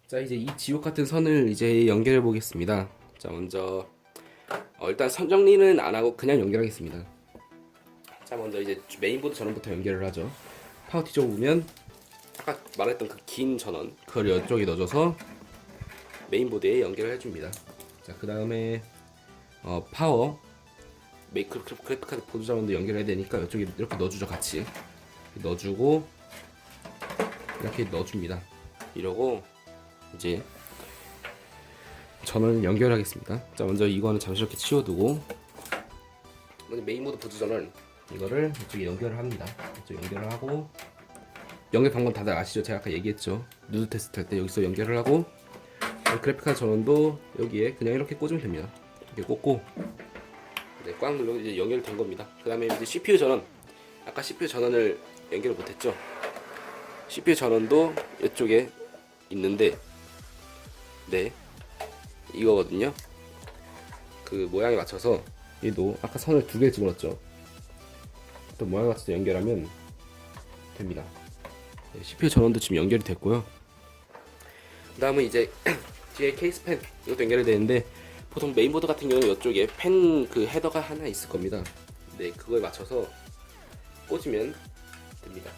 자, 이제 이 지옥 같은 선을 이제 연결해 보겠습니다. 자, 먼저 일단 선 정리는 안 하고 그냥 연결하겠습니다. 자, 먼저 이제 메인보드 전원부터 연결을 하죠. 파워티저 보면 아까 말했던 그 긴 전원 그걸 이쪽에 넣어줘서 메인보드에 연결을 해줍니다. 자, 그 다음에 파워 그래픽카드 보드 전원도 연결해야 되니까 이쪽에 이렇게 넣어주죠. 같이 넣어주고 이렇게 넣어줍니다. 이러고 이제 전원을 연결하겠습니다. 자, 먼저 이거는 잠시 이렇게 치워두고 먼저 메인보드 보드 전원 이거를 이쪽에 연결을 합니다. 이쪽 연결을 하고 연결 방법 다들 아시죠? 제가 아까 얘기했죠. 누드 테스트 할 때 여기서 연결을 하고 그래픽카드 전원도 여기에 그냥 이렇게 꽂으면 됩니다. 이렇게 꽂고 네, 꽉 눌러서 이제 연결된 겁니다. 그 다음에 이제 CPU 전원 아까 CPU 전원을 연결을 못했죠. CPU 전원도 이쪽에 있는데 네 이거거든요. 그 모양에 맞춰서 얘도 아까 선을 두 개 집어넣었죠. 또 모양에 맞춰서 연결하면 됩니다. 네, CPU 전원도 지금 연결이 됐고요. 그 다음은 이제 뒤에 케이스 팬 이것도 연결이 되는데 보통 메인보드 같은 경우는 이쪽에 팬 그 헤더가 하나 있을 겁니다. 네, 그거에 맞춰서 꽂으면 됩니다.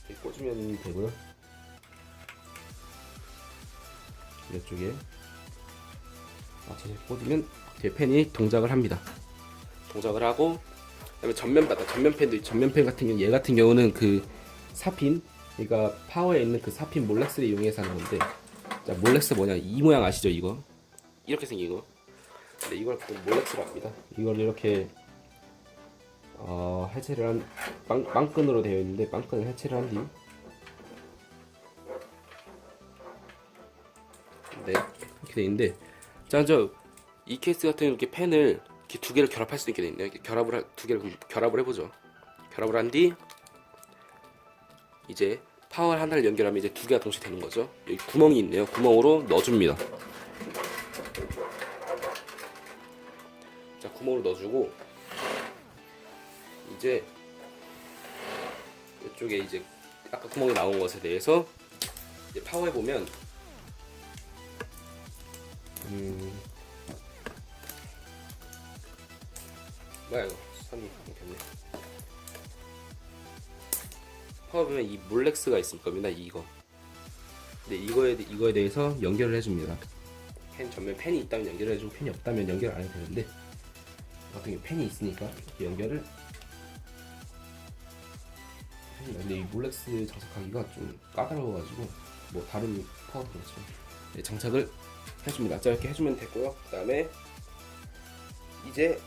이렇게 꽂으면 되고요. 이쪽에 맞춰서 꽂으면 뒤에 팬이 동작을 합니다. 동작을 하고 그다음에 전면팬도 전면팬 같은 경우 얘 같은 경우는 그 사핀 그러니까 파워에 있는 그 사핀 몰렉스를 이용해서 하는 건데 자, 몰렉스 뭐냐 이 모양 아시죠? 이거 이렇게 생긴 거. 근데 이걸 보통 몰렉스라고 합니다. 이걸 이렇게 해체를 한 빵끈으로 되어 있는데 빵끈을 해체를 한 뒤 네, 이렇게 되어 있는데 자, 이 케이스 같은 이렇게 펜을 이렇게 두 개를 결합할 수 있게 되어 있네요. 이렇게 두 개를 결합을 해보죠. 결합을 한 뒤 이제 파워 하나를 연결하면 이제 두 개가 동시에 되는 거죠. 여기 구멍이 있네요. 구멍으로 넣어줍니다. 자, 구멍으로 넣어주고 이제 이쪽에 이제 아까 구멍이 나온 것에 대해서 이제 파워해 보면 뭐야 이거 선이 이렇게 파워 보면 이 몰렉스가 있을 겁니다. 이거. 근데 이거에 대해서 연결을 해줍니다. 전면 팬이 있다면 연결을 해주고 팬이 없다면 연결 안 해도 되는데 어떤 게 팬이 있으니까 이렇게 연결을. 근데 이 몰렉스 장착하기가 좀 까다로워가지고 뭐 다른 파워도 그렇죠. 네, 장착을 해줍니다. 자, 이렇게 해주면 됐고요. 그 다음에 이제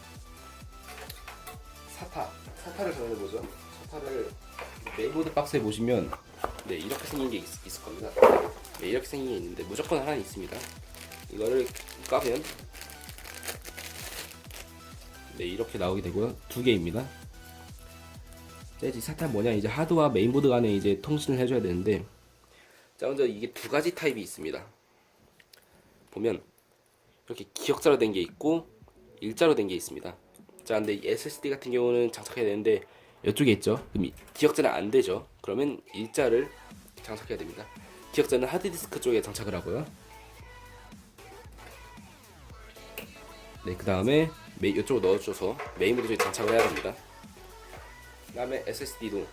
사타를 전환해보죠. 사타를 메인보드 박스에 보시면 네, 이렇게 생긴 게 있을 겁니다. 네, 이렇게 생긴 게 있는데 무조건 하나는 있습니다. 이거를 까면 네, 이렇게 나오게 되고요. 두 개입니다. 자, 이제 사타 뭐냐 이제 하드와 메인보드 간에 이제 통신을 해줘야 되는데 자, 먼저 이게 두 가지 타입이 있습니다. 보면 이렇게 기역자로 된 게 있고 일자로 된 게 있습니다. 자, 근데 이 SSD 같은 경우는 장착해야 되는데 이쪽에 있죠. 그럼 기역자는 안 되죠. 그러면 일자를 장착해야 됩니다. 기역자는 하드디스크 쪽에 장착을 하고요. 네, 그 다음에 이쪽으로 넣어줘서 메인보드 쪽에 장착을 해야 됩니다. 그 다음에 SSD도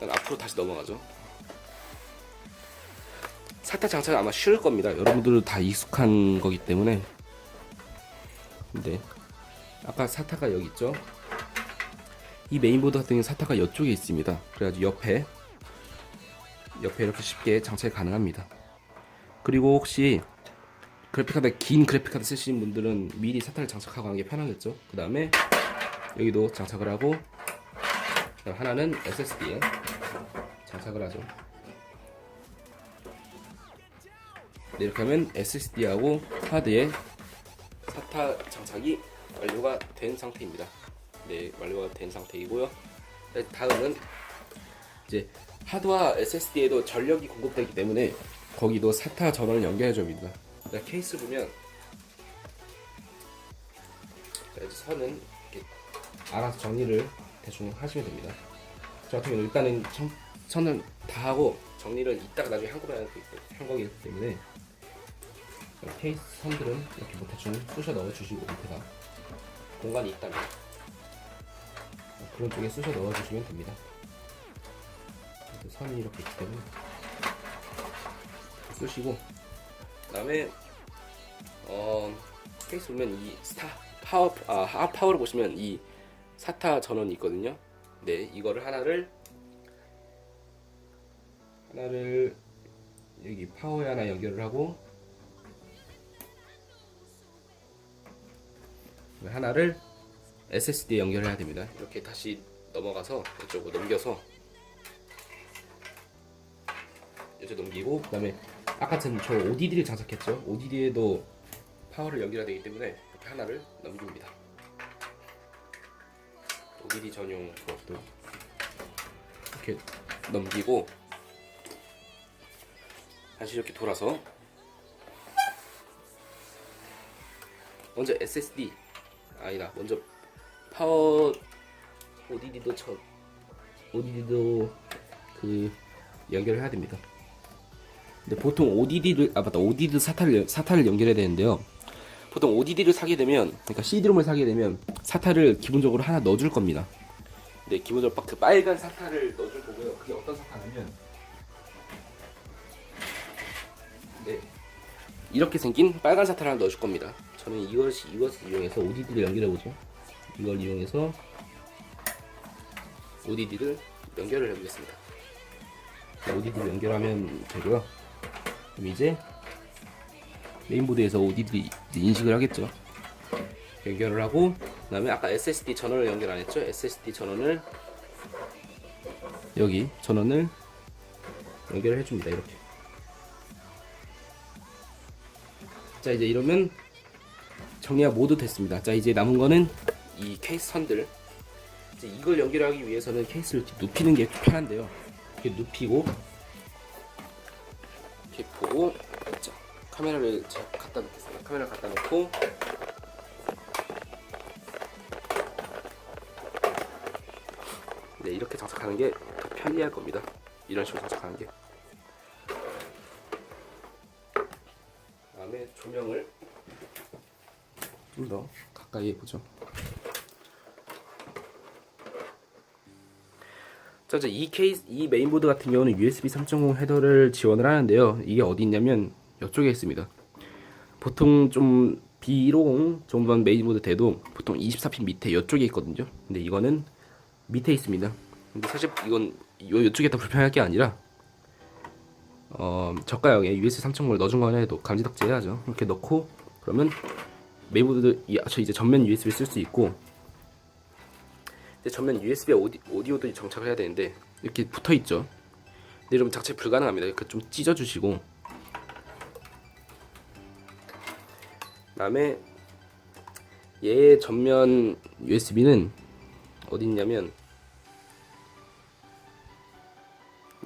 일단 앞으로 다시 넘어가죠. 사타 장착은 아마 쉬울 겁니다. 여러분들도 다 익숙한 거기 때문에. 근데 아까 사타가 여기 있죠. 이 메인보드 같은 경우는 사타가 이쪽에 있습니다. 그래가지고 옆에 이렇게 쉽게 장착이 가능합니다. 그리고 혹시 긴 그래픽카드 쓰시는 분들은 미리 사타를 장착하고 하는 게 편하겠죠. 그 다음에 여기도 장착을 하고 하나는 SSD에 장착을 하죠. 네, 이렇게 하면 SSD하고 하드에 사타 장착이 완료가 된 상태입니다. 네, 완료가 된 상태이고요. 네, 다음은 이제 하드와 SSD에도 전력이 공급되기 때문에 거기도 사타 전원을 연결해 줍니다. 케이스 보면 자, 이제 선은 이렇게 알아서 정리를 대충 하시면 됩니다. 저 같은 경우는 일단은 선을 다 하고 정리를 이따가 나중에 한꺼번에 한 거기 때문에 케이스 선들은 이렇게 뭐 대충 쑤셔 넣어주시고 밑에다 공간이 있다면 그런 쪽에 쑤셔 넣어주시면 됩니다. 선이 이렇게 있기 때문에 쑤시고 그다음에 케이스 보면 이 스타 파워를 보시면 이 사타 전원이 있거든요. 네, 이거를 하나를 여기 파워에 하나 연결을 하고 하나를 SSD에 연결해야 됩니다. 이렇게 다시 넘어가서 이쪽으로 넘겨서 이제 넘기고 그다음에 아까 전 저 ODD를 장착했죠. ODD에도 파워를 연결해야 되기 때문에 이렇게 하나를 넘깁니다. ODD 전용 그것도 이렇게 넘기고 다시 이렇게 돌아서 먼저 SSD 아니다 먼저 파워 ODD도 그 연결을 해야 됩니다. 근데 보통 ODD 사타를 연결해야 되는데요. 보통 ODD를 사게 되면 그러니까 CD롬을 사게 되면 사타를 기본적으로 하나 넣어줄 겁니다. 근데 기본적으로 그 빨간 사타를 넣어줄 거고요. 그게 어떤 사타냐면 네, 이렇게 생긴 빨간 사타를 하나 넣어줄 겁니다. 저는 이것을 이용해서 ODD를 연결해보죠. 이걸 이용해서 ODD를 연결을 해보겠습니다. ODD를 연결하면 되고요. 그럼 이제 메인보드에서 ODD 인식을 하겠죠. 연결을 하고 그다음에 아까 SSD 전원을 연결 안 했죠. SSD 전원을 여기 전원을 연결을 해줍니다. 이렇게. 자, 이제 이러면 정리가 모두 됐습니다. 자, 이제 남은 거는 이 케이스 선들. 이제 이걸 연결하기 위해서는 케이스를 이렇게 눕히는 게 편한데요. 이렇게 눕히고 이렇게 보고, 자, 카메라를 제가 갖다 놓겠습니다. 카메라 갖다 놓고 네, 이렇게 장착하는 게 더 편리할 겁니다. 이런 식으로 장착하는 게. 그다음에 조명을 좀 더 가까이 해보죠. 자, 이제 이 메인보드 같은 경우는 USB 3.0 헤더를 지원을 하는데요. 이게 어디 있냐면 이쪽에 있습니다. 보통 좀 B150 정도만 메인보드 돼도 보통 24핀 밑에 이쪽에 있거든요. 근데 이거는 밑에 있습니다. 근데 사실 이건 이쪽에 더 불편할 게 아니라 저가형에 USB 3.0을 넣어준 거나 해도 감지덕지 해야죠. 이렇게 넣고 그러면 메인보드 이제 전면 USB를 쓸 수 있고 이제 전면 USB 오디오도 정착을 해야 되는데 이렇게 붙어 있죠. 근데 이러면 장착 불가능합니다. 이렇게 좀 찢어주시고 그다음에 얘의 전면 USB는 어디 있냐면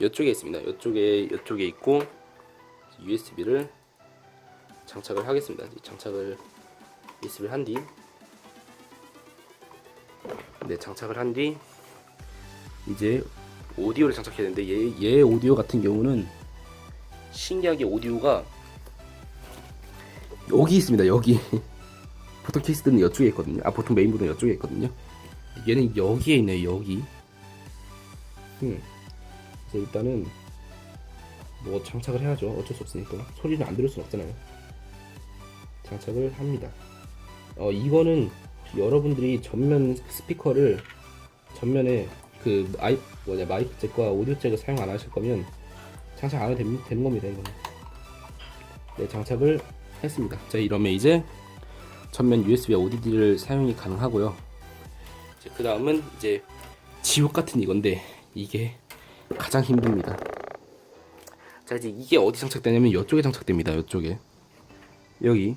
이쪽에 있습니다. 이쪽에 있고 USB를 장착을 하겠습니다. 장착을 USB를 한 뒤, 네, 장착을 한 뒤 이제 오디오를 장착해야 되는데 얘 오디오 같은 경우는 신기하게 오디오가 여기 있습니다. 여기 보통 케이스들은 이쪽에 있거든요. 보통 메인보드는 이쪽에 있거든요. 얘는 여기에 있네요. 여기. 그래서 일단은 뭐 장착을 해야죠. 어쩔 수 없으니까 소리를 안 들을 순 없잖아요. 장착을 합니다. 이거는 여러분들이 전면 스피커를 전면에 그 마이크 잭과 오디오 잭을 사용 안 하실 거면 장착 안 해도 되는 겁니다. 이거는. 네, 장착을 했습니다. 자, 이러면 이제 전면 USB와 ODD를 사용이 가능하고요. 그 다음은 이제 지옥 같은 이건데 이게 가장 힘듭니다. 자, 이제 이게 어디 장착되냐면 이쪽에 장착됩니다. 이쪽에 여기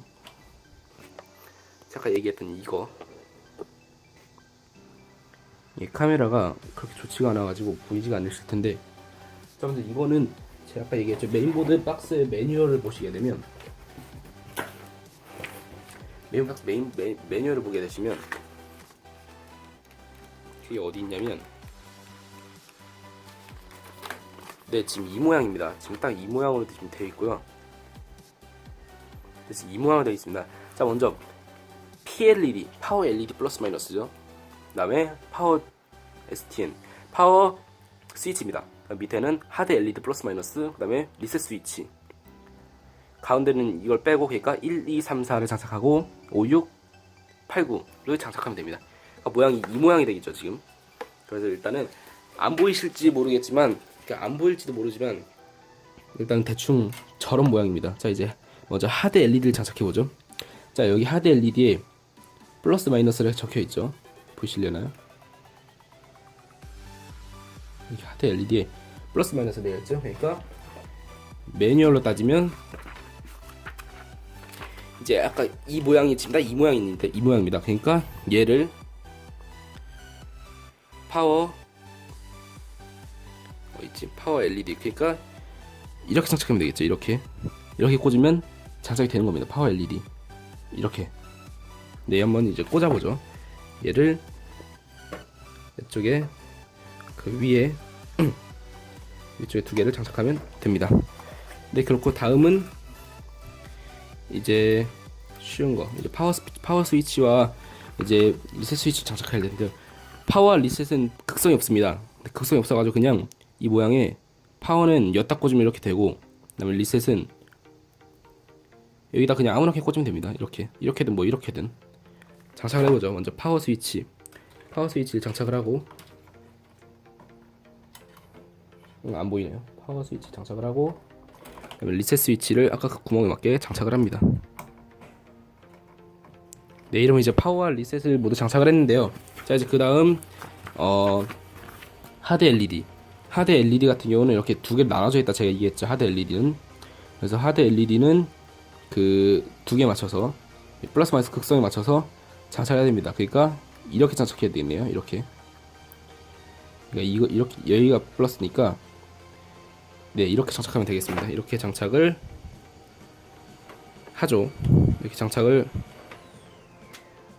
아까 얘기했던 이거 이 카메라가 그렇게 좋지가 않아가지고 보이지가 않으실 텐데, 여러분들 이거는 제가 아까 얘기했죠. 메인보드 박스의 매뉴얼을 보시게 되면 매뉴얼을 보게 되시면 그게 어디 있냐면 네, 지금 이 모양입니다. 지금 딱 이 모양으로 지금 되어 있고요. 그래서 이 모양으로 되어 있습니다. 자, 먼저 PLED, 파워 LED 플러스 마이너스죠. 그다음에 파워 STN, 파워 스위치입니다. 밑에는 하드 LED 플러스 마이너스, 그다음에 리셋 스위치. 가운데는 이걸 빼고 그러니까 1, 2, 3, 4를 장착하고 5, 6, 8, 9를 장착하면 됩니다. 그러니까 모양이 이 모양이 되겠죠 지금. 그래서 일단은 안 보이실지 모르겠지만, 그러니까 안 보일지도 모르지만 일단 대충 저런 모양입니다. 자, 이제 먼저 하드 LED를 장착해 보죠. 자, 여기 하드 LED에 플러스 마이너스를 적혀 있죠. 보이시려나요? 여기 하드 LED에 플러스 마이너스 되어 있죠. 그러니까 매뉴얼로 따지면 이제 아까 이 모양이 지금 다 이 모양인데 이 모양입니다. 그러니까 얘를 파워 있지? 파워 LED, 그러니까 이렇게 장착하면 되겠죠. 이렇게 꽂으면 장착이 되는 겁니다. 파워 LED 이렇게. 네, 한번 이제 꽂아보죠. 얘를 이쪽에 그 위에 이쪽에 두 개를 장착하면 됩니다. 네, 그렇고 다음은 이제 쉬운 거, 이제 파워 스위치와 이제 리셋 스위치 장착해야 되는데, 파워와 리셋은 극성이 없습니다. 극성이 없어가지고 그냥 이 모양의 파워는 엿다 꽂으면 이렇게 되고, 그다음에 리셋은 여기다 그냥 아무렇게 꽂으면 됩니다. 이렇게든 뭐 이렇게든 장착을 해보죠. 먼저 파워 스위치를 장착을 하고, 안 보이네요. 파워 스위치 장착을 하고, 그다음에 리셋 스위치를 아까 그 구멍에 맞게 장착을 합니다. 네, 이러면 이제 파워와 리셋을 모두 장착을 했는데요. 자, 이제 그 다음 하드 LED 같은 경우는 이렇게 두 개로 나눠져 있다 제가 얘기했죠. 하드 LED는. 그래서 하드 LED는 그 두 개 맞춰서 플러스 마이너스 극성에 맞춰서 장착해야 됩니다. 그러니까 이렇게 장착해야 되겠네요. 이렇게. 그러니까 이렇게 여기가 플러스니까 네, 이렇게 장착하면 되겠습니다. 이렇게 장착을 하죠. 이렇게 장착을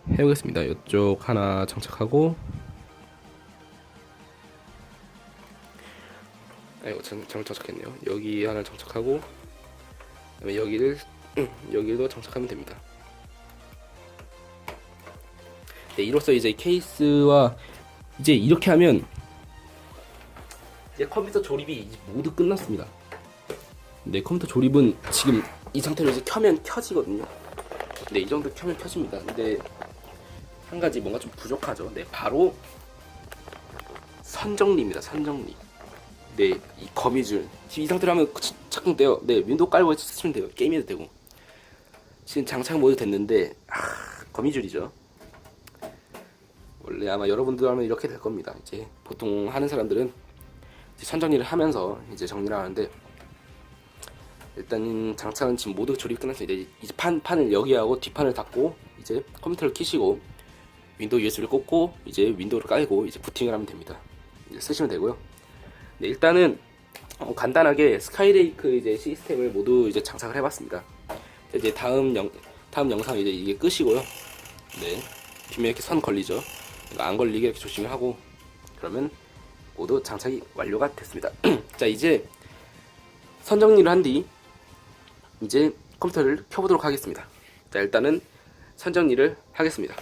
해보겠습니다. 이쪽 하나 장착하고, 이거 잘못 장착했네요. 여기 하나 장착하고, 그다음에 여기도 장착하면 됩니다. 네, 이로써 이제 케이스와 이제 이렇게 하면 이제 컴퓨터 조립이 모두 끝났습니다. 네, 컴퓨터 조립은 지금 이 상태로 이제 켜면 켜지거든요. 네, 이 정도 켜면 켜집니다. 근데 한 가지 뭔가 좀 부족하죠. 네, 바로 선정리입니다. 선정리. 네, 이 거미줄. 지금 이 상태로 하면 착용돼요. 네, 윈도우 깔고 쓰시면 돼요. 게임해도 되고. 지금 장착 모드 됐는데 거미줄이죠. 원래 아마 여러분들 하면 이렇게 될 겁니다. 이제 보통 하는 사람들은 이제 선정리를 하면서 이제 정리를 하는데, 일단 장착은 지금 모두 조립 끝났습니다. 이제 판을 여기 하고 뒷판을 닫고 이제 컴퓨터를 켜시고 윈도우 USB를 꽂고 이제 윈도우를 깔고 이제 부팅을 하면 됩니다. 이제 쓰시면 되고요. 네, 일단은 간단하게 스카이레이크 이제 시스템을 모두 이제 장착을 해봤습니다. 이제 다음 영상 이제 이게 끄시고요. 네, 뒷면 이렇게 선 걸리죠. 안 걸리게 이렇게 조심히 하고, 그러면 모두 장착이 완료가 됐습니다. 자, 이제 선정리를 한 뒤 이제 컴퓨터를 켜보도록 하겠습니다. 자, 일단은 선정리를 하겠습니다.